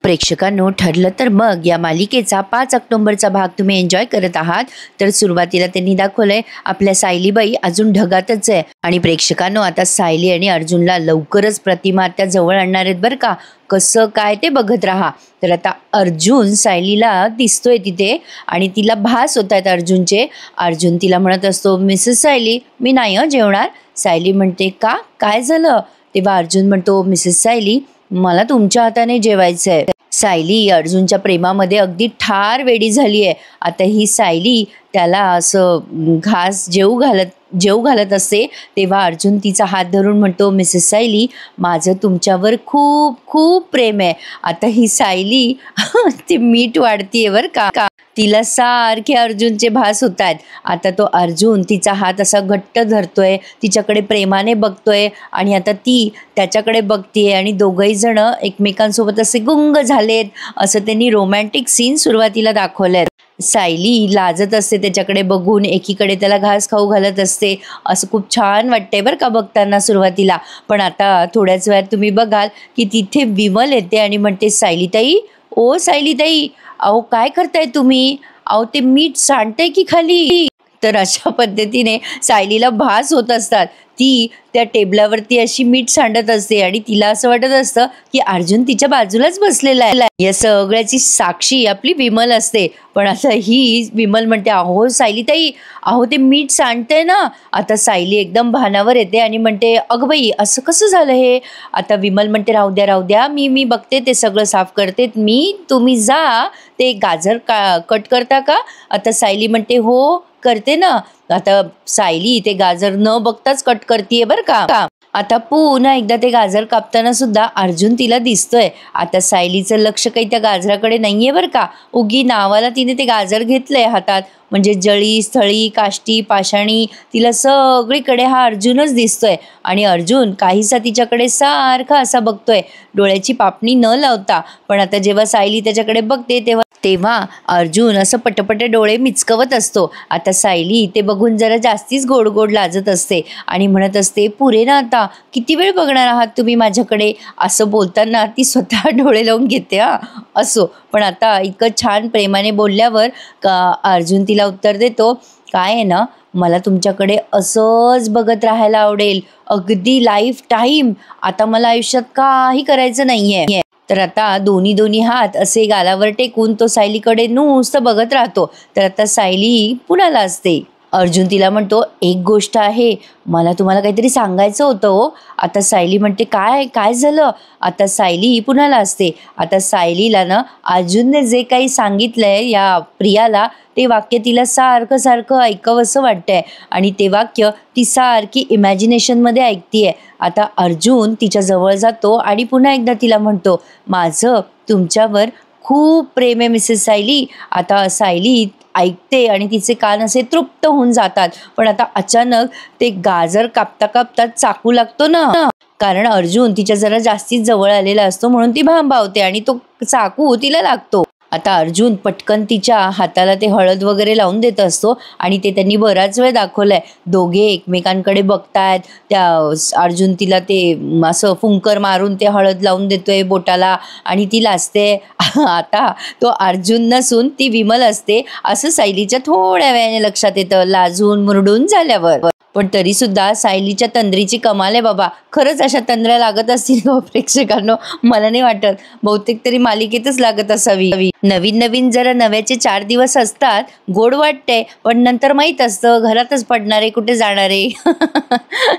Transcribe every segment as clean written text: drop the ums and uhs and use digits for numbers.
प्रेक्षकांनो, ठरलं तर मग या मालिकेचा 5 ऑक्टोबरचा भाग तुम्ही एन्जॉय करत आहात. तर सुरुवातीला त्यांनी दाखवलंय आपल्या सायलीबाई अजून ढगातच आहे आणि प्रेक्षकांनो, आता सायली आणि अर्जुनला लवकरच प्रतिमा त्या जवळ आणणार आहेत बरं का. कसं काय ते बघत राहा. तर आता अर्जुन सायलीला दिसतोय तिथे आणि तिला भास होत आहेत अर्जुनचे. अर्जुन तिला म्हणत असतो, मिसेस सायली मी नाही जेवणार. सायली म्हणते का, काय झालं. तेव्हा अर्जुन म्हणतो, मिसेस सायली मला तुमच्या हाताने जेवायचं आहे. सायली अर्जुनच्या प्रेमामध्ये अगदी ठार वेडी झाली आहे. आता ही सायली त्याला असं जेवू घालत असते. तेव्हा अर्जुन तिचा हात धरून म्हणतो, मिसेस सायली माझं तुमच्यावर खूप खूप प्रेम आहे. आता ही सायली ती मीठ वाढतीये बरं का. तिला सारखे अर्जुनचे भास होत आहेत. आता तो अर्जुन तिचा हात असा घट्ट धरतोय, तिच्याकडे प्रेमाने बघतोय आणि आता ती त्याच्याकडे बघतीये आणि दोघही जण एकमेकांसोबत असे गुंग झालेत. असं त्यांनी रोमॅन्टिक सीन सुरुवातीला दाखवलेत. सायली लाजत असते त्याच्याकडे बघून, एकीकडे त्याला घास खाऊ घालत असते. असं खूप छान वाटतंय बरं का बघताना सुरुवातीला. पण आता थोड्याच वेळात तुम्ही बघाल की तिथे विमल येते आणि म्हणते, सायलीताई ओ सायलीताई अहो काय करताय तुम्ही, अहो ते मीठ सांडतंय की खाली. तर अशा पद्धतीने सायलीला भास होत असतात. ती त्या टेबलावरती अशी मीठ सांडत असते आणि तिला असं वाटत असतं की अर्जुन तिच्या बाजूलाच बसलेला आहे. या सगळ्याची साक्षी आपली विमल असते. पण आता ही विमल म्हणते, अहो सायलीताई अहो ते मीठ सांडतंय ना. आता सायली एकदम भानावर येते आणि म्हणते, अगं बाई असं कसं झालं हे. आता विमल म्हणते, राहू द्या मी बघते, ते सगळं साफ करते तुम्ही जा. ते गाजर कट करता का. आता सायली म्हणते, हो करते ना. आता सायली ते गाजर न बघताच कट करतीये बरं का. आता पुन्हा एकदा ते गाजर कापताना सुद्धा अर्जुन तिला दिसतोय. आता सायलीचं लक्ष काही त्या गाजराकडे नाहीये बरं का. उगी नावाला तिने ते गाजर घेतलंय हातात. म्हणजे जळी स्थळी काष्टी पाषाणी तिला सगळीकडे हा अर्जुनच दिसतोय. आणि अर्जुन काहीसा तिच्याकडे सारखा असा बघतोय, डोळ्याची पापणी न लावता. पण आता जेव्हा सायली त्याच्याकडे बघते तेव्हा अर्जुन असं पटपट डोळे मिचकवत असतो. आता सायली ते बघून जरा जास्तीच गोड गोड लाजत असते आणि म्हणत असते, पुरे ना आता किती वेळ बघणार आहात तुम्ही माझ्याकडे. असं बोलताना ती स्वतः डोळे लावून घेते असो. पण आता इतकं छान प्रेमाने बोलल्यावर अर्जुन तिला उत्तर देतो, काय आहे ना मला तुमच्याकडे असंच बघत राहायला आवडेल अगदी लाईफ टाईम. आता मला आयुष्यात काही करायचं नाहीये. तर आता दोन्ही हात असे गालावर टेकून तो सायलीकडे नुसतं बघत राहतो. तर आता सायली पुन्हा असते. अर्जुन तिला म्हणतो, एक गोष्ट आहे मला तुम्हाला काहीतरी सांगायचं होतं हो. आता सायली म्हणते, काय झालं. आता सायली पुन्हा असते. आता सायलीला ना अर्जुनने जे काही सांगितलंय या प्रियाला ते वाक्य तिला सारखं ऐकावं असं वाटतंय आणि ते वाक्य ती सारखी इमॅजिनेशनमध्ये ऐकतीये. आता अर्जुन तिच्या जवळ जातो आणि पुन्हा एकदा तिला म्हणतो, माझं तुमच्यावर खूप प्रेम आहे मिसेस सायली. आता सायली ऐकते आणि तिचे कान असे तृप्त होऊन जातात. पण आता अचानक ते गाजर कापता चाकू लागतो ना. कारण अर्जुन तिच्या जरा जास्तीच जवळ आलेला असतो म्हणून ती भांबावते आणि तो चाकू तिला लागतो. आता अर्जुन पटकन तिच्या हाताला ते हळद वगैरे लावून देत असतो आणि ते त्यांनी बराच वेळ दाखवलंय. दोघे एकमेकांकडे बघतायत. त्या अर्जुन तिला ते असं फुंकर मारून ते हळद लावून देतोय बोटाला आणि ती लाजते. आता तो अर्जुन नसून ती विमल असते असं सायलीच्या थोड्या वेळाने लक्षात येतं, लाजून मुरडून झाल्यावर. पण तरी सुद्धा सायलीच्या तंद्रीची कमाल आहे बाबा. खरंच अशा तंद्र्या लागत असतील का प्रेक्षकांनो. मला नाही वाटत, बहुतेक तरी मालिकेतच लागत असावी. नवीन जरा नव्याचे 4 दिवस असतात, गोड वाटते. पण नंतर माहीत असतं घरातच पडणारे कुठे जाणारे.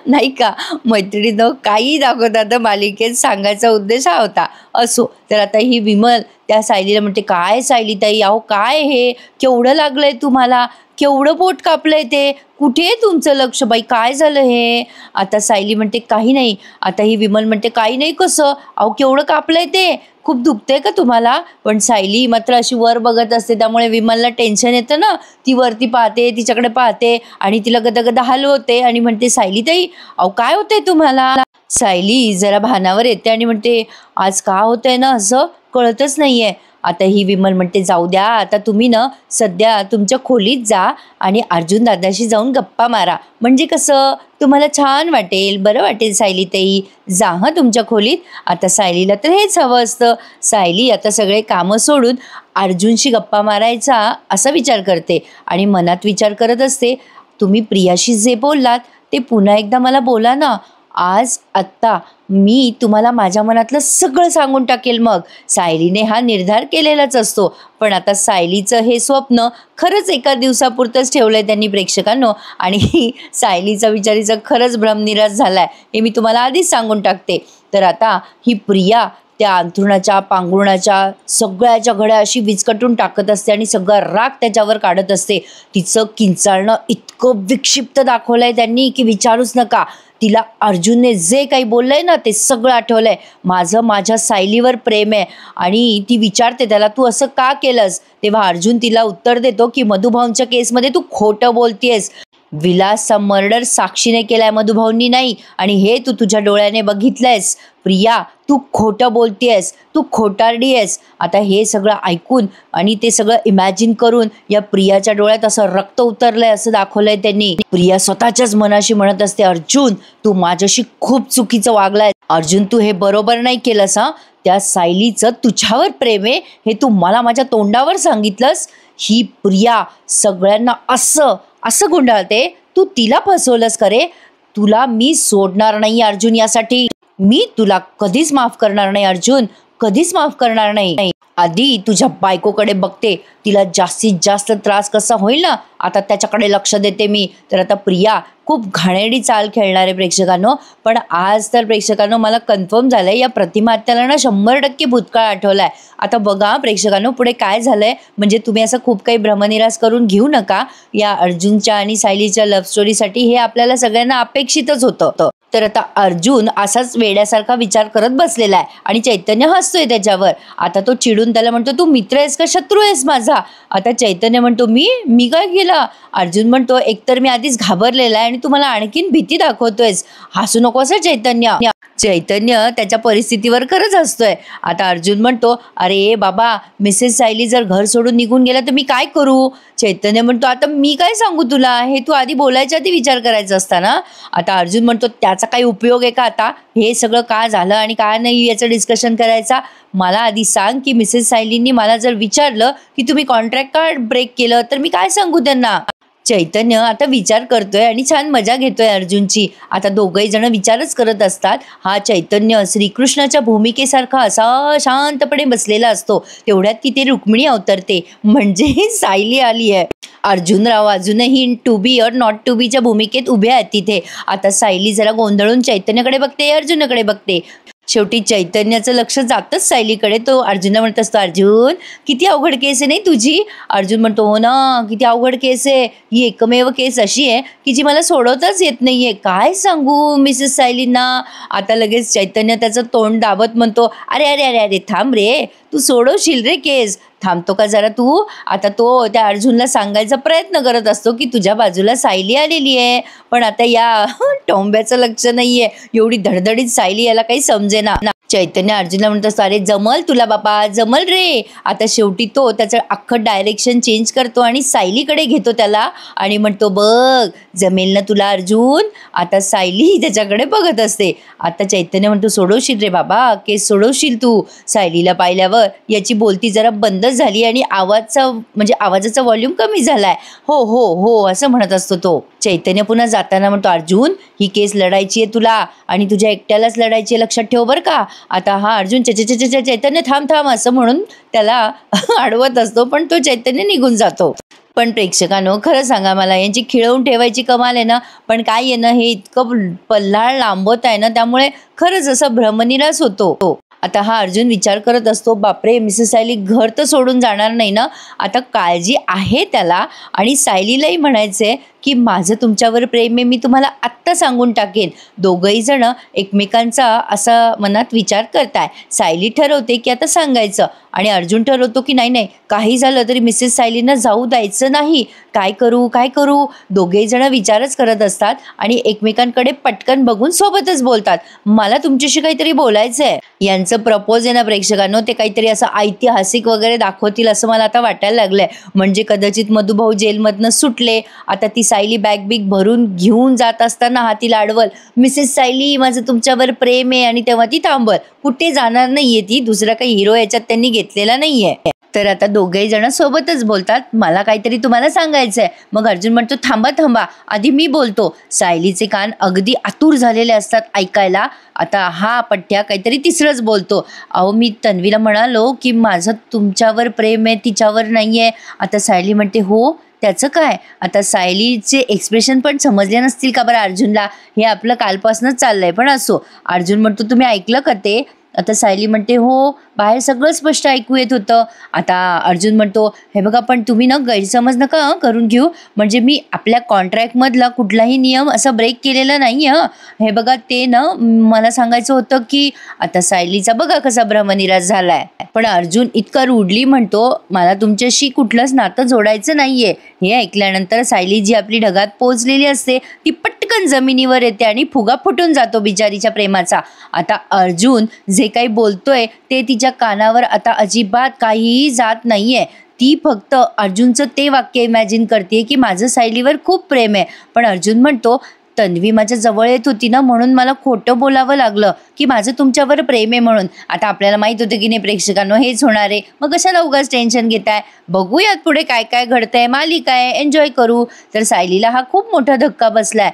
नाही का मैत्रिणीनं काही दाखवतात मालिकेत, सांगायचा उद्देश हा होता. असो. तर आता ही विमल त्या सायलीला म्हणते, काय सायलीताई अहो काय हे, केवढं लागलंय तुम्हाला, केवढं पोट कापलंय ते, कुठे तुमचं लक्ष बाई, काय झालं हे. आता सायली म्हणते, काही नाही. आता ही विमल म्हणते, काही नाही कसं, अहो केवढं कापलंय ते, खूप दुखतंय का तुम्हाला. पण सायली मात्र अशी वर बघत असते त्यामुळे विमलला टेन्शन येतं ना. ती वरती पाहते, तिच्याकडे पाहते आणि तिला गदागदा हलवते आणि म्हणते, सायलीताई अहो काय होतंय तुम्हाला. सायली जरा भानावर येते आणि म्हणते, आज का होतंय ना असं कळतच नाहीये. आता ही विमल म्हणते जाऊ द्या, आता तुम्ही ना सध्या तुमच्या खोलीत जा आणि अर्जुन दादाशी जाऊन गप्पा मारा, म्हणजे कसं तुम्हाला छान वाटेल, बरं वाटेल सायलीताई, जा हं तुमच्या खोलीत. आता सायलीला तर हेच हवं असतं. सायली आता सगळे कामं सोडून अर्जुनशी गप्पा मारायचा असा विचार करते आणि मनात विचार करत असते, तुम्ही प्रियाशी जे बोललात ते पुन्हा एकदा मला बोला ना. आज आत्ता मी तुम्हाला माझ्या मनातलं सगळं सांगून टाकेल. मग सायलीने हा निर्धार केलेलाच असतो, पण आता सायलीचं हे स्वप्न खरंच एका दिवसापुरतंच ठेवलंय त्यांनी प्रेक्षकांनो, आणि सायलीचा विचारीचा खरंच भ्रमनिरास झालाय हे मी तुम्हाला आधीच सांगून टाकते. तर आता ही प्रिया त्या अंथरुणाच्या पांघरुणाच्या सगळ्याच्या घड्या अशी विचकटून टाकत असते आणि सगळा राग त्याच्यावर काढत असते. तिचं किंचाळणं इतकं विक्षिप्त दाखवलंय त्यांनी की विचारूच नका. तिला अर्जुनने जे काही बोललंय ना ते सगळं आठवलंय. माझं माझ्या सायलीवर प्रेम आहे, आणि ती विचारते त्याला तू असं का केलंस. तेव्हा अर्जुन तिला उत्तर देतो की मधुभाऊंच्या केसमध्ये तू खोटं बोलतेस. विलासचा मर्डर साक्षीने केलाय, मधुभाऊंनी नाही, आणि हे तू तुझ्या डोळ्याने बघितलंयस. प्रिया तू खोटं बोलतेस, तू खोटारडी आहेस. आता हे सगळं ऐकून आणि ते सगळं इमॅजिन करून या प्रियाच्या डोळ्यात असं रक्त उतरलंय असं दाखवलंय त्यांनी. प्रिया स्वतःच्याच मनाशी म्हणत असते, अर्जुन तू माझ्याशी खूप चुकीचं वागलाय. अर्जुन तू हे बरोबर नाही केलंस. हा त्या सायलीचं तुझ्यावर प्रेम आहे हे तू मला माझ्या तोंडावर सांगितलंस. ही प्रिया सगळ्यांना असं असं गुंडाळते, तू तिला फसवलंस करे. तुला मी सोडणार नाही अर्जुन, यासाठी मी तुला कधीच माफ करणार नाही अर्जुन, कधीच माफ करणार नाही. आधी तुझ्या बायकोकडे बघते, तिला जास्तीत जास्त त्रास कसा होईल ना आता त्याच्याकडे लक्ष देते मी. तर आता प्रिया खूप घाणेरडी चाल खेळणार आहे प्रेक्षकांनो. पण आज तर प्रेक्षकांनो मला कन्फर्म झालंय या प्रतिमा आत्याला ना 100% भूतकाळ आठवलाय. आता बघा प्रेक्षकांनो पुढे काय झालंय, म्हणजे तुम्ही असं खूप काही भ्रमनिरास करून घेऊ नका. या अर्जुनच्या आणि सायलीच्या लव्ह स्टोरीसाठी हे आपल्याला सगळ्यांना अपेक्षितच होतं. तर आता अर्जुन असाच वेड्यासारखा विचार करत बसलेला आहे आणि चैतन्य हसतोय त्याच्यावर. आता तो चिडून त्याला म्हणतो तू मित्र आहेस का शत्रू आहेस माझा. आता चैतन्य म्हणतो मी काय केलं. अर्जुन म्हणतो एकतर मी आधीच घाबरलेला आहे आणि तुम्हाला आणखीन भीती दाखवतोयस. हसू नको असं चैतन्य. चैतन्य त्याच्या परिस्थितीवर खरंच हसतोय. आता अर्जुन म्हणतो अरे बाबा मिसेस सायली जर घर सोडून निघून गेला तर मी काय करू. चैतन्य म्हणतो आता मी काय सांगू तुला, हे तू आधी बोलायच्या आधी विचार करायचा असता ना. आता अर्जुन म्हणतो त्याचा काही उपयोग आहे का आता, हे सगळं का झालं आणि काय नाही याचं डिस्कशन करायचा. मला आधी सांग की मिसेस सायलींनी मला जर विचारलं की तुम्ही कॉन्ट्रॅक्ट का ब्रेक केलं तर मी काय सांगू त्यांना. चैतन्य आता विचार करतोय आणि छान मजा घेतोय अर्जुनची. आता दोघही जण विचारच करत असतात. हा चैतन्य श्रीकृष्णाच्या भूमिकेसारखा असा शांतपणे बसलेला असतो. तेवढ्यात तिथे रुक्मिणी अवतरते, म्हणजे सायली आली आहे. अर्जुनराव अजूनही टू बी और नॉट टू बीच्या भूमिकेत उभे आहेत तिथे. आता सायली जरा गोंधळून चैतन्याकडे बघते, अर्जुनाकडे बघते. शेवटी चैतन्याचं लक्ष जातच सायलीकडे. तो अर्जुनला म्हणत असतो अर्जुन किती अवघड केस आहे नाही तुझी. अर्जुन म्हणतो हो ना किती अवघड केस आहे, ही एकमेव केस अशी आहे की जी मला सोडवताच येत नाहीये. काय सांगू मिसेस सायलींना. आता लगेच चैतन्य त्याचं तोंड दाबत म्हणतो अरे अरे अरे अरे थांब रे, तू सोडवशील रे केस, थांबतो का जरा तू. आता तो त्या अर्जुनला सांगायचा प्रयत्न करत असतो की तुझ्या बाजूला सायली आलेली आहे, पण आता या टोंब्याचं लक्ष नाहीये. एवढी धडधडीत सायली याला काही समजेना. चैतन्य अर्जुनला म्हणत असतो अरे जमल तुला बाबा, जमल रे. आता शेवटी तो त्याचं अख्खं डायरेक्शन चेंज करतो आणि सायलीकडे घेतो त्याला आणि म्हणतो बघ जमेल ना तुला अर्जुन. आता सायली त्याच्याकडे बघत असते. आता चैतन्य म्हणतो सोडवशील रे बाबा, केस सोडवशील तू. सायलीला पाहिल्यावर याची बोलती जरा बंद झाली आणि आवाजाचा व्हॉल्यूम कमी झालाय. हो हो हो असं म्हणत असतो तो. चैतन्य पुन्हा जाताना म्हणतो अर्जुन ही केस लढायची आहे तुला आणि तुझ्या एकट्यालाच लढायची आहे, लक्षात ठेव बरं का. आता हा अर्जुन चैतन्य थांब थांब असं म्हणून त्याला अडवत असतो, पण तो चैतन्य निघून जातो. पण प्रेक्षकांनो खरं सांगा मला यांची खिळवून ठेवायची कमाल आहे ना, पण काय आहे ना हे इतकं पल्हाळ लांबत आहे ना त्यामुळे खरंच असं भ्रमनिरास होतो. आता हा अर्जुन विचार करत असतो बापरे मिसेस सायली घर तर सोडून जाणार नाही ना. आता काळजी आहे त्याला आणि सायलीलाही म्हणायचंय की माझं तुमच्यावर प्रेम आहे, मी तुम्हाला आत्ता सांगून टाकेन. दोघंही जण एकमेकांचा असा मनात विचार करताय. सायली ठरवते की आता सांगायचं आणि अर्जुन ठरवतो की नाही नाही, काही झालं तरी मिसेस सायलींना जाऊ द्यायचं नाही. काय करू काय करू, दोघेही जण विचारच करत असतात आणि एकमेकांकडे पटकन बघून सोबतच बोलतात. मला तुमच्याशी काहीतरी बोलायचं आहे. यांचं प्रपोज आहे ना प्रेक्षकांनो, ते काहीतरी असं ऐतिहासिक वगैरे दाखवतील असं मला आता वाटायला लागलंय. म्हणजे कदाचित मधुभाऊ जेलमधनं सुटले, आता ती सायली बॅग बिग भरून घेऊन जात असताना हाती लाडवल, मिसेस सायली माझं तुमच्यावर प्रेम आहे, आणि तेव्हा ती थांबल. कुठे जाणार नाहीये ती, दुसरा काही हिरो याच्यात त्यांनी घेतलेला नाहीये. तर आता दोघेही जण सोबतच बोलतात, मला काहीतरी तुम्हाला सांगायचंय. मग अर्जुन म्हणतो थांबा थांबा, आधी मी बोलतो. सायलीचे कान अगदी आतुर झालेले असतात ऐकायला. आता हा पठ्ठ्या काहीतरी तिसरंच बोलतो, अहो मी तन्वीला म्हणालो की माझं तुमच्यावर प्रेम आहे, तिच्यावर नाहीये. आता सायली म्हणते हो त्याचं काय. आता सायलीचे एक्सप्रेशन पण समजले नसतील का बरं अर्जुनला, हे आपलं कालपासूनच चाललंय. पण असो, अर्जुन म्हणतो तुम्ही ऐकलं का ते. आता सायली म्हणते हो, बाहेर सगळं स्पष्ट ऐकू येत होतं. आता अर्जुन म्हणतो हे बघा, पण तुम्ही ना गैरसमज नका करून घेऊ, म्हणजे मी आपल्या कॉन्ट्रॅक्टमधला कुठलाही नियम असा ब्रेक केलेला नाही आहे. हे बघा, ते ना मला सांगायचं होतं की. आता सायलीचा बघा कसा भ्रमनिराश झालाय. पण अर्जुन इतका रूडली म्हणतो मला तुमच्याशी कुठलंच नातं जोडायचं नाहीये. हे ऐकल्यानंतर सायली जी आपली ढगात पोचलेली असते ती पटकन जमिनीवर येते आणि फुगा फुटून जातो बिचारीच्या प्रेमाचा. आता अर्जुन जे काही बोलतोय ते तिच्या कानावर आता अजिबात काहीही जात नाहीये. ती फक्त अर्जुनचं ते वाक्य इमॅजिन करते की माझं सायलीवर खूप प्रेम आहे. पण अर्जुन म्हणतो तन्वी माझ्या जवळ येत होती ना, म्हणून मला खोटं बोलावं लागलं की माझं तुमच्यावर प्रेम आहे म्हणून. आता आपल्याला माहित होतं की नाही प्रेक्षकांनो हेच होणार आहे, मग कशाला उगाच टेन्शन घेताय. बघूयात पुढे काय काय घडतंय, मालिका आहे, एन्जॉय करू. तर सायलीला हा खूप मोठा धक्का बसलाय.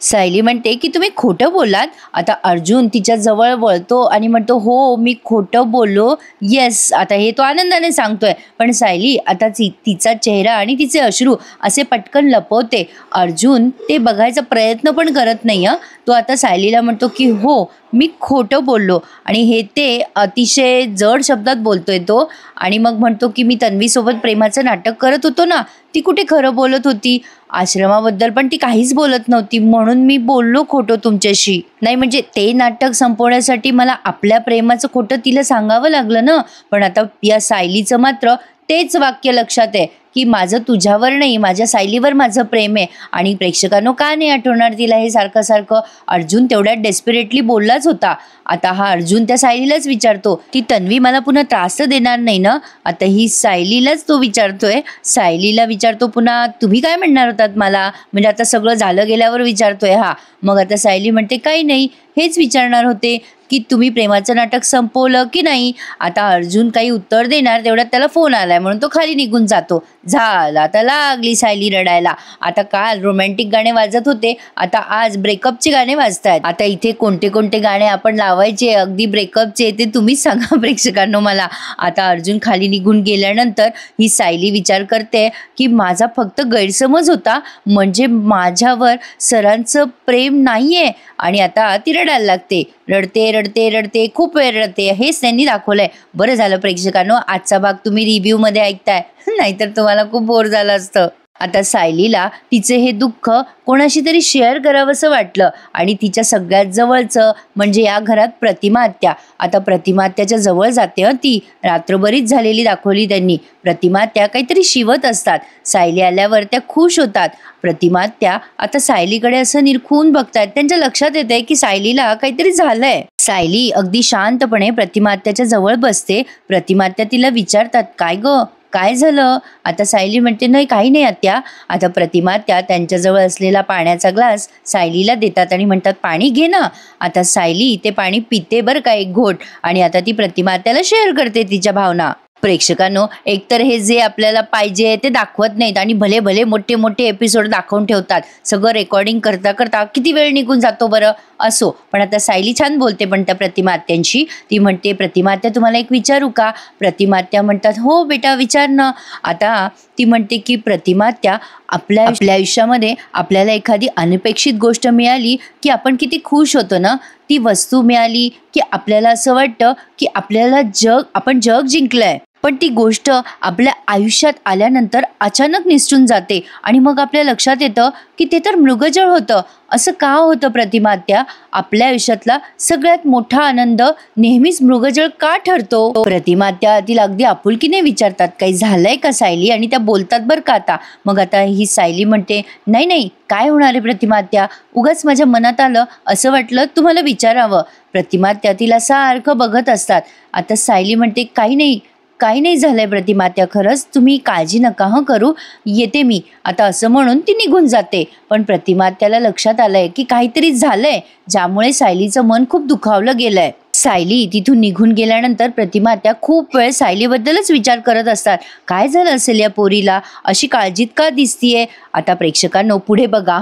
सायली म्हणते की तुम्ही खोटं बोललात. आता अर्जुन तिच्या जवळ वळतो आणि म्हणतो हो मी खोटं बोललो, येस. आता हे तो आनंदाने सांगतोय, पण सायली आता तिचा चेहरा आणि तिचे अश्रू असे पटकन लपवते. अर्जुन ते बघायचा प्रयत्न पण करत नाही. तो आता सायलीला म्हणतो की हो मी खोटं बोललो, आणि हे ते अतिशय जड शब्दात बोलतोय तो. आणि मग म्हणतो की मी तन्वीसोबत प्रेमाचं नाटक करत होतो ना, ती कुठे खरं बोलत होती. आश्रमाबद्दल पण ती काहीच बोलत नव्हती, म्हणून मी बोललो खोटं तुमच्याशी. नाही म्हणजे ते नाटक संपवण्यासाठी मला आपल्या प्रेमाचं खोटं तिला सांगावं लागलं ना. पण आता या सायलीचं मात्र तेच वाक्य लक्षात आहे की माझं तुझ्यावर नाही, माझ्या सायलीवर माझं प्रेम आहे. आणि प्रेक्षकांनो का नाही आठवणार तिला हे सारखं सारखं. अर्जुन तेवढ्यात डेस्परेटली बोललाच होता. आता हा अर्जुन त्या सायलीलाच विचारतो की तन्वी मला पुन्हा त्रास तर देणार नाही ना. आता ही सायलीलाच तो विचारतोय. सायलीला विचारतो पुन्हा तुम्ही काय म्हणणार होतात मला, म्हणजे आता सगळं झालं गेल्यावर विचारतोय हा. मग आता सायली म्हणते काही नाही, हेच विचारणार होते की तुम्ही प्रेमाचं नाटक संपवलं की नाही. आता अर्जुन काही उत्तर देणार तेवढ्यात त्याला फोन आलाय, म्हणून तो खाली निघून जातो. झालं, आता लागली सायली रडायला. आता काल रोमॅन्टिक गाणे वाजत होते, आता आज ब्रेकअपचे गाणे वाजतायत. आता इथे कोणते कोणते गाणे आपण लावायचे अगदी ब्रेकअपचे ते तुम्हीच सांगा प्रेक्षकांनो मला. आता अर्जुन खाली निघून गेल्यानंतर ही सायली विचार करते की माझा फक्त गैरसमज होता, म्हणजे माझ्यावर सरांचं प्रेम नाहीये. आणि आता ती रडायला लागते. रडते रडते रडते खूप वेळ रडते. हेच त्यांनी दाखवलंय. बरं झालं प्रेक्षकांनो आजचा भाग तुम्ही रिव्ह्यूमध्ये ऐकताय, नाहीतर तुम्हाला खूप बोर झालं असतं. आता सायलीला तिचे हे दुःख कोणाशी तरी शेअर करावंसं वाटलं, आणि तिच्या सगळ्यात जवळचं म्हणजे या घरात प्रतिमा आत्या. आता प्रतिमा आत्याच्या जवळ जाते. ती रात्रभरीच झालेली दाखवली त्यांनी. प्रतिमा आत्या काहीतरी शिवत असतात. सायली आल्यावर त्या खुश होतात. प्रतिमा आत्या आता सायलीकडे असं निरखून बघतायत. त्यांच्या लक्षात येते की सायलीला काहीतरी झालंय. सायली अगदी शांतपणे प्रतिमा आत्याच्या जवळ बसते. प्रतिमा आत्या तिला विचारतात काय ग काय झालं. आता सायली म्हणते नाही काही नाही आत्या. आता प्रतिमा आत्या त्यांच्याजवळ असलेला पाण्याचा ग्लास सायलीला देतात आणि म्हणतात पाणी घे ना. आता सायली ते पाणी पिते बरं का एक घोट, आणि आता ती प्रतिमा आत्याला शेअर करते तिच्या भावना. प्रेक्षकांनो एकतर हे जे आपल्याला पाहिजे ते दाखवत नाहीत आणि भले भले मोठे मोठे एपिसोड दाखवून ठेवतात. सगळं रेकॉर्डिंग करता करता किती वेळ निघून जातो बरं. असो, पण आता सायली छान बोलते पण त्या प्रतिमा आत्यांशी. ती म्हणते प्रतिमा आत्या तुम्हाला एक विचारू का. प्रतिमा आत्या म्हणतात हो बेटा विचार ना. आता ती म्हणते की प्रतिमा आत्या आपल्या आयुष्यामध्ये आपल्याला एखादी अनपेक्षित गोष्ट मिळाली की आपण किती खुश होतो ना. ती वस्तू मिळाली की आपल्याला असं वाटतं की आपण जग जिंकलंय. पण ती गोष्ट आपल्या आयुष्यात आल्यानंतर अचानक निसटून जाते आणि मग आपल्या लक्षात येतं की ते तर मृगजळ होतं. असं का होतं प्रतिमा आत्या? आपल्या आयुष्यातला सगळ्यात मोठा आनंद नेहमीच मृगजळ का ठरतो? प्रतिमा आत्या तिला अगदी आपुलकीने विचारतात, काही झालंय का सायली? आणि त्या बोलतात बरं का आता. मग आता ही सायली म्हणते, नाही नाही, काय होणार आहे प्रतिमा आत्या, उगाच माझ्या मनात आलं, असं वाटलं तुम्हाला विचारावं. प्रतिमा आत्या तिला सारखं बघत असतात. आता सायली म्हणते, काही नाही, काही नाही झालंय प्रतिमा आत्या, खरंच तुम्ही काळजी नका करू, येते मी आता, असं म्हणून ती निघून जाते. पण प्रतिमा आत्याला लक्षात आलंय की काहीतरी झालंय ज्यामुळे सायलीचं मन खूप दुखावलं गेलंय. सायली तिथून निघून गेल्यानंतर प्रतिमा आत्या खूप वेळ सायलीबद्दलच विचार करत असतात. काय झालं असेल या पोरीला, अशी काळजीत का दिसतीये? आता प्रेक्षकांनो पुढे बघा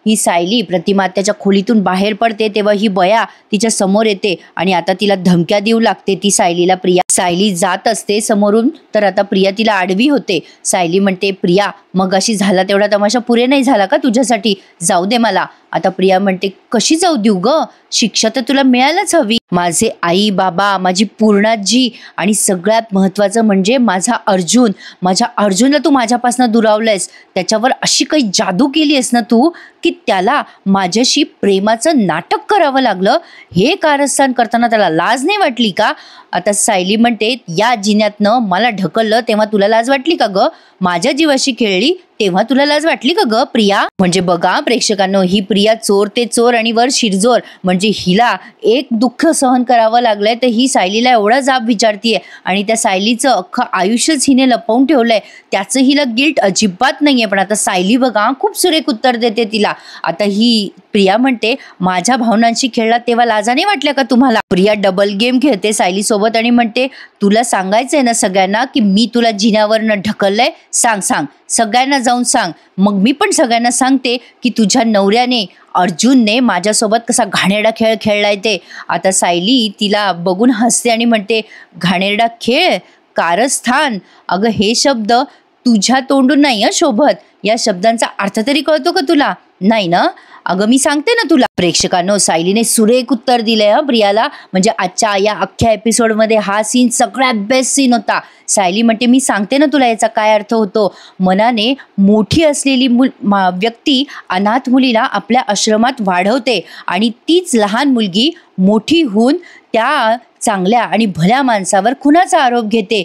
ही सायली प्रतिमा आत्याच्या खोलीतून बाहेर पडते तेव्हा ही बया तिच्या समोर येते आणि आता तिला धमक्या देऊ लागते ती सायलीला. प्रिया सायली जात असते समोरून, तर आता प्रिया तिला आडवी होते. सायली म्हणते, प्रिया मग अशी झाला तेवढा तमाशा पुरे नाही झाला का तुझ्यासाठी? जाऊ दे मला. आता प्रिया म्हणते, कशी जाऊ देऊ ग, शिक्षा तर तुला मिळायलाच हवी. माझे आई बाबा, माझी पूर्णाजी आणि सगळ्यात महत्वाचं म्हणजे माझा अर्जुन, माझ्या अर्जुनला तू माझ्यापासून दुरावलंयस. त्याच्यावर अशी काही जादू केली आहेस ना तू की त्याला माझ्याशी प्रेमाचं नाटक करावं लागलं. हे कारस्थान करताना त्याला लाज नाही वाटली का? आता सायली म्हणते, या जिन्यातनं मला ढकललं तेव्हा तुला लाज वाटली का ग? माझ्या जीवाशी खेळली तेव्हा तुला लाज वाटली का ग प्रिया? म्हणजे बघा प्रेक्षकांनो, ही प्रिया चोर ते चोर आणि वर शिरजोर, म्हणजे हिला एक दुःख सहन करावं लागलंय तर ही सायलीला एवढा जाब विचारतीये आणि त्या सायलीचं अख्खं आयुष्यच हिने लपवून ठेवलंय, त्याचं हिला गिल्ट अजिबात नाहीये. पण आता सायली बघा खूप सुरेख उत्तर देते तिला. आता ही प्रिया म्हणते, माझ्या भावनांशी खेळला तेव्हा लाजा नाही वाटल्या का तुम्हाला? प्रिया डबल गेम खेळते सायली सोबत आणि म्हणते, तुला सांगायचंय ना सगळ्यांना की मी तुला जिन्यावरनं ढकललंय? सांग सांग, सगळ्यांना जाऊन सांग. मग मी पण सगळ्यांना सांगते की तुझ्या नवऱ्याने अर्जुनने माझ्यासोबत कसा घाणेरडा खेळ खेळलाय ते. आता सायली तिला बघून हसते आणि म्हणते, घाणेरडा खेळ, कारस्थान, अगं हे शब्द तुझ्या तोंडून नाही शोभत. या शब्दांचा अर्थ तरी कळतो का तुला? नाही ना? अगं मी सांगते ना तुला. प्रेक्षकांनो, सायलीने सुरेख उत्तर दिलंय प्रियाला. म्हणजे आजच्या या अख्ख्या एपिसोडमध्ये हा सीन सगळ्यात बेस्ट सीन होता. सायली म्हणते, मी सांगते ना तुला याचा काय अर्थ होतो. मनाने मोठी असलेली व्यक्ती अनाथ मुलीला आपल्या आश्रमात वाढवते आणि तीच लहान मुलगी मोठी होऊन त्या चांगल्या आणि भल्या माणसावर खुनाचा आरोप घेते.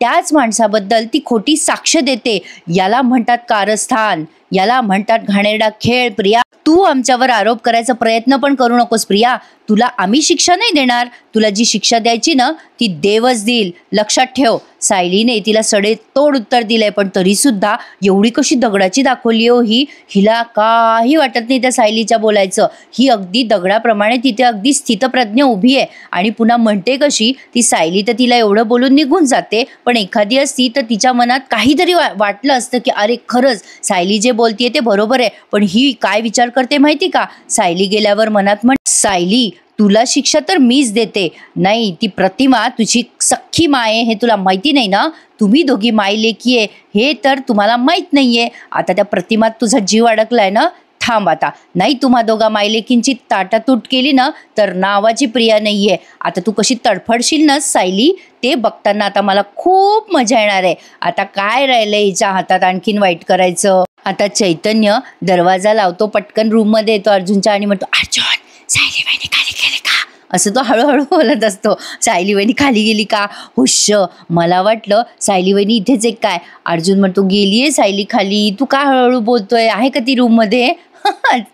त्याच माणसाबद्दल ती खोटी साक्ष देते. याला म्हणतात कारस्थान, याला म्हणतात घाणेरडा खेळ. प्रिया, तू आमच्यावर आरोप करायचा प्रयत्न पण करू नकोस प्रिया. तुला आम्ही शिक्षा नाही देणार. तुला जी शिक्षा द्यायची ना ती देवच देईल, लक्षात ठेव. सायलीने तिला सडेतोड उत्तर दिलंय, पण तरी सुद्धा एवढी कशी दगडाची दाखवली हो ही. हिला काही वाटत नाही त्या सायलीच्या बोलायचं. ही अगदी दगडाप्रमाणे तिथे अगदी स्थितप्रज्ञ उभी आहे आणि पुन्हा म्हणते कशी, ती सायली तर तिला एवढं बोलून निघून जाते, पण एखादी असती तर तिच्या मनात काहीतरी वाटलं असतं की अरे खरंच सायली जे बोलतीये ते बरोबर आहे. पण ही काय विचार करते माहिती का? सायली गेल्यावर मनात सायली तुला शिक्षा तर मीच देते. नाही, ती प्रतिमा तुझी सख्खी माय हे तुला माहिती नाही ना? तुम्ही दोघी माय लेकी आहे हे तर तुम्हाला माहित नाहीये. आता त्या प्रतिमात तुझा जीव अडकलाय ना? थांब आता, नाही तुम्हा दोघा मायलेकींची ताटातूट केली ना तर नावाची प्रिया नाहीये. आता तू कशी तडफडशील ना सायली, ते बघताना आता मला खूप मजा येणार आहे. आता काय राहिलंय हिच्या हातात आणखीन वाईट करायचं? आता चैतन्य दरवाजा लावतो, पटकन रूम मध्ये येतो अर्जुनच्या आणि म्हणतो, अर्जुन सायली वहिनी खाली गेली का? असं तो हळूहळू बोलत असतो. सायली वहिनी खाली गेली का? हुश, मला वाटलं सायली वहिनी इथेच एक काय. अर्जुन म्हणतो, गेलीये सायली खाली, तू काय हळूहळू बोलतोय, आहे का ती रूम मध्ये?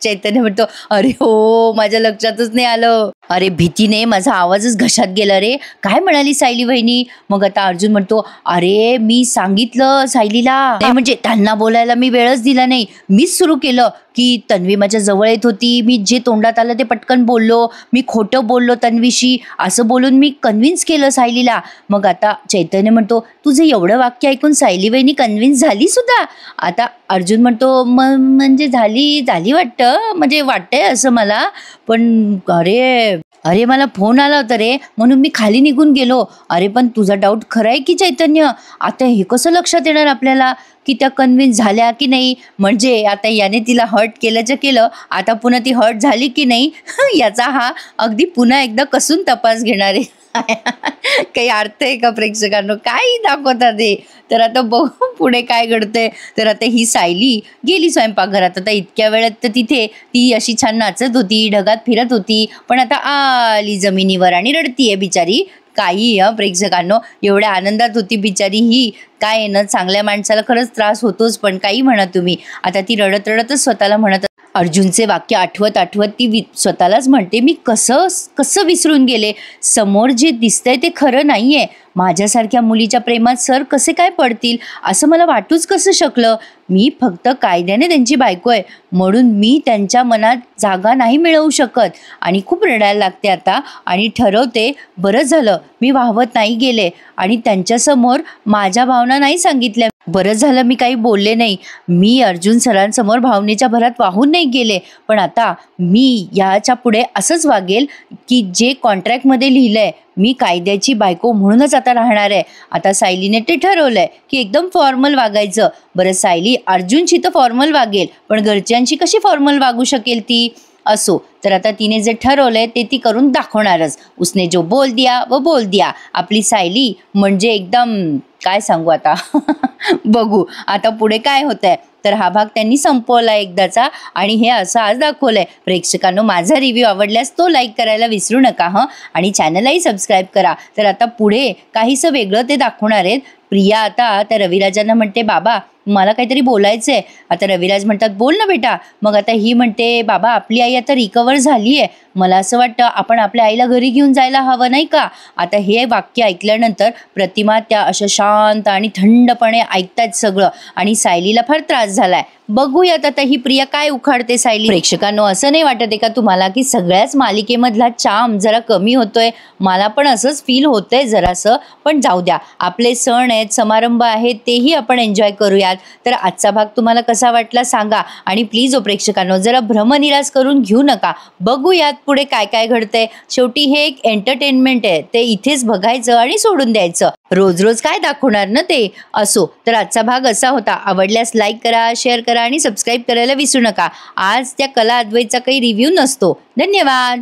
चैतन्य म्हणतो, अरे हो, माझ्या लक्षातच नाही आलं. अरे भीतीने माझा आवाजच घशात गेला रे. काय म्हणाली सायली वहिनी? मग आता अर्जुन म्हणतो, अरे मी सांगितलं सायलीला, नाही म्हणजे त्यांना बोलायला मी वेळच दिला नाही. मीच सुरू केलं की तन्वी माझ्या जवळ येत होती, मी जे तोंडात आलं ते पटकन बोललो, मी खोटं बोललो तन्वीशी, असं बोलून मी कन्व्हिन्स केलं सायलीला. मग आता चैतन्य म्हणतो, तुझं एवढं वाक्य ऐकून सायली वहिनी कन्व्हिन्स झाली सुद्धा? आता अर्जुन म्हणतो, म्हणजे झाली वाटतं, म्हणजे वाटतंय असं मला, पण अरे मला फोन आला होता रे, म्हणून मी खाली निघून गेलो. अरे पण तुझा डाऊट खरा आहे की चैतन्य? आता हे कसं लक्षात येणार आपल्याला की त्या कन्व्हिन्स झाल्या की नाही? म्हणजे आता याने तिला हर्ट केल्याचं केलं, आता पुन्हा ती हर्ट झाली की नाही याचा हा अगदी पुन्हा एकदा कसून तपास घेणार आहे. काही अर्थ आहे का प्रेक्षकांनो? काही दाखवतात ते. तर आता बघू पुढे काय घडतंय. तर आता ही सायली गेली स्वयंपाकघरात. आता इतक्या वेळात तर तिथे ती अशी छान नाचत होती, ढगात फिरत होती. पण आता आली जमिनीवर आणि रडतीये बिचारी. काही प्रेक्षकांनो, एवढ्या आनंदात होती बिचारी ही. काय आहे ना, चांगल्या माणसाला खरंच त्रास होतोच, पण काही म्हणा तुम्ही. आता ती रडत रडतच स्वतःला म्हणत अर्जुनचे वाक्य आठवत आठवत ती स्वतःलाच म्हणते, मी कसं कसं विसरून गेले. समोर जे दिसतंय ते खरं नाहीये. माझ्यासारख्या मुलीच्या प्रेमात सर कसे काय पडतील असं मला वाटूच कसं शकलं. मी फक्त कायद्याने त्यांची बायको आहे, म्हणून मी त्यांच्या मनात जागा नाही मिळवू शकत. आणि खूप रडायला लागते आता आणि ठरवते, बरं झालं मी वाहवत नाही गेले आणि त्यांच्यासमोर माझ्या भावना नाही सांगितल्या. बरं झालं मी काही बोलले नाही. मी अर्जुन सरांसमोर भावनेच्या भरात वाहून नाही गेले. पण आता मी याच्या पुढे असंच वागेल की जे कॉन्ट्रॅक्टमध्ये लिहिलंय, मी कायद्याची बायको म्हणूनच आता राहणार आहे. आता सायलीने ते ठरवलंय की एकदम फॉर्मल वागायचं. बरं सायली अर्जुनशी तर फॉर्मल वागेल, पण घरच्यांशी कशी फॉर्मल वागू शकेल ती? असो, तर आता तिने जे ठरवलंय ते ती करून दाखवणारच. उसने जो बोल दिया वो बोल दिया. आपली सायली म्हणजे एकदम काय सांगू आता. बघू आता पुढे काय होतंय. तर हा भाग त्यांनी संपवला एकदाचा आणि हे असं आज दाखवलंय. प्रेक्षकांनो, माझा रिव्ह्यू आवडल्यास तो लाईक करायला विसरू नका आणि चॅनललाही सबस्क्राईब करा. तर आता पुढे काहीसं वेगळं ते दाखवणार आहेत. प्रिया आता त्या रविराजांना म्हणते, बाबा मला काहीतरी बोलायचंय. आता रविराज म्हणतात, बोल ना बेटा. मग आता ही म्हणते, बाबा आपली आई आता रिकवर झाली आहे. मला असं वाटतं आपण आपल्या आईला घरी घेऊन जायला हवं नाही का? आता हे वाक्य ऐकल्यानंतर प्रतिमा त्या अशा शांत आणि थंडपणे ऐकतात सगळं आणि सायलीला फार त्रास झालाय. बघूयात आता ही प्रिया काय उखाडते सायली. प्रेक्षकांनो, असं नाही वाटत आहे का तुम्हाला की सगळ्याच मालिकेमधला चाम जरा कमी होतोय? मला पण असंच फील होतंय जरासं. पण जाऊ द्या, आपले सण आहेत, समारंभ आहेत, तेही आपण एन्जॉय करूयात. तर आजचा भाग तुम्हाला कसा वाटला सांगा आणि प्लीज प्रेक्षकांनो, जरा भ्रमनिरास करून घेऊ नका. बघूयात पुढे काय काय घडतंय. शेवटी हे एक एंटरटेनमेंट आहे, ते इथेच बघायचं आणि सोडून द्यायचं. रोज रोज काय दाखवणार ना ते. असो, तर आजचा भाग असा होता. आवडल्यास लाईक करा, शेअर करा आणि सबस्क्राईब करायला विसरू नका. आज त्या कला अद्वैतचा काही रिव्ह्यू नसतो. धन्यवाद.